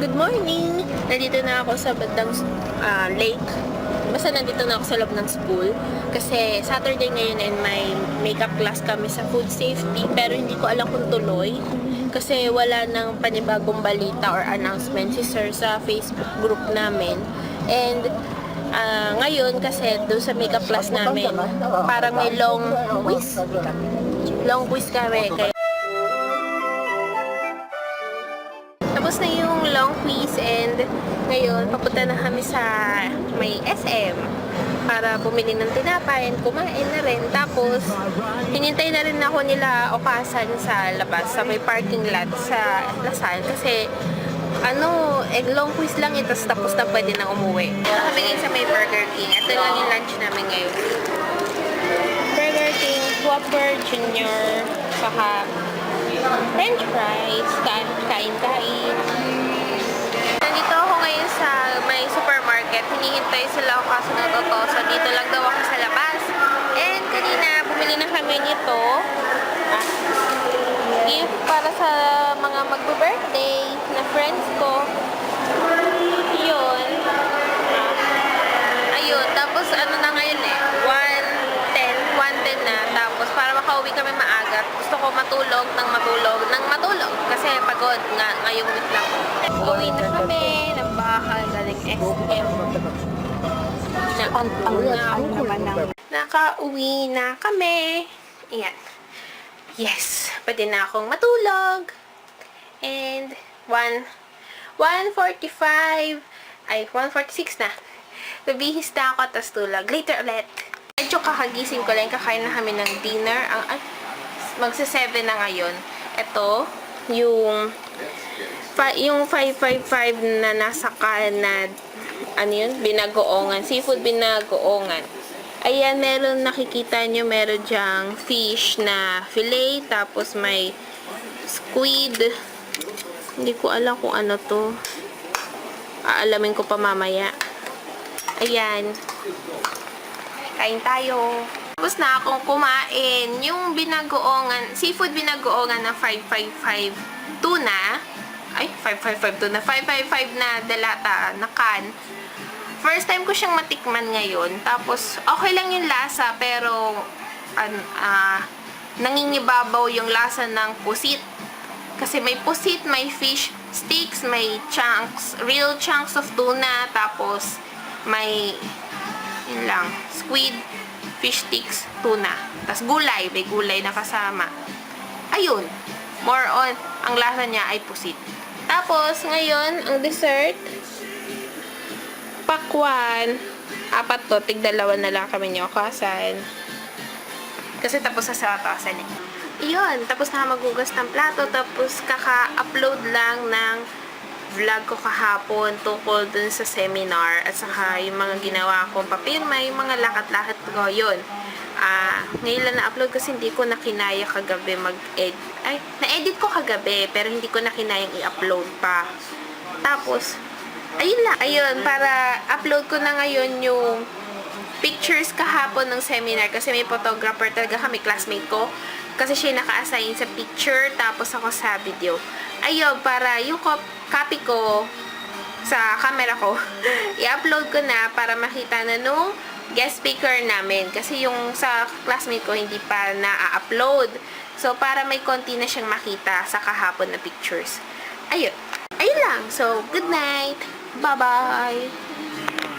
Good morning! Nandito na ako sa bandang lake. Basta nandito na ako sa loob ng school. Kasi Saturday ngayon and may makeup class kami sa food safety. Pero hindi ko alam kung tuloy. Kasi wala nang panibagong balita or announcement si sir sa Facebook group namin. And ngayon kasi doon sa makeup class namin, parang may long quiz. Long quiz kami. Kaya tapos na yung long quiz and ngayon papunta na kami sa may SM para bumili ng tinapay and kumain na rin. Tapos hinintay na rin ako nila Okasan sa labas sa may parking lot sa Lasal kasi long quiz lang ito tapos na pwede na umuwi. Kami ngayon sa may Burger King. Ito lang yung lunch namin ngayon. Burger King, Whopper Junior, saka French fries, kain. Nandito ako ngayon sa may supermarket. Hinihintay sila ako kasi natutosa. Dito lang daw ako sa labas. And kanina, bumili na kami nito. Gift para sa mga magbe-birthday na friends ko. Yun. Ayun. Tapos ano na ngayon 1:10 na. Tapos para makauwi kami maaga, gusto ko matulog kasi pagod nga ngayong week lang. Uwi na kami ng bahay galing SM. Nakauwi na kami. Ayan. Yes. Pwede na akong matulog. And 1:45 ay 1:46 na. Nabihis na ako tas tulog. Later ulit. Medyo kakagising ko lang, kakain na kami ng dinner. Magsa-7 na ngayon. Ito, yung 555 na nasa kanan, binagoongan. Seafood binagoongan. Ayan, meron nakikita nyo, meron dyang fish na fillet, tapos may squid. Hindi ko alam kung ano to. Aalamin ko pa mamaya. Ayan. Kain tayo. Tapos na akong kumain. Yung binagoongan, seafood binagoongan na 555 tuna. Ay, 555 tuna. 555 na delata na can. First time ko siyang matikman ngayon. Tapos, okay lang yung lasa, pero nangingibabaw yung lasa ng pusit. Kasi may pusit, may fish sticks, may chunks, real chunks of tuna, tapos may yun lang, squid, fish sticks, tuna. Tapos gulay, may gulay na kasama. Ayun, more on, ang lasa niya ay pusit. Tapos, ngayon, ang dessert, pakwan. 4 to, tig-2 na lang kami niyo, Okasan. Kasi tapos sa Okasan eh. Iyon, tapos na magugas ng plato, tapos kaka-upload lang ng vlog ko kahapon tungkol dun sa seminar at saka yung mga ginawa kong papirma, yung mga lakat-lakat ko, yun. Ngayon lang na-upload kasi hindi ko nakinaya kagabi mag-edit. Ay, na-edit ko kagabi pero hindi ko nakinayang i-upload pa. Tapos, ayun lang. Ayun, para upload ko na ngayon yung pictures kahapon ng seminar kasi may photographer talaga kami, classmate ko. Kasi siya naka-assign sa picture tapos ako sa video. Ayun, para yung copy ko sa camera ko, i-upload ko na para makita na nung guest speaker namin. Kasi yung sa classmate ko, hindi pa na-upload. So, para may konti na siyang makita sa kahapon na pictures. Ayun. Ayun lang. So, good night. Bye-bye.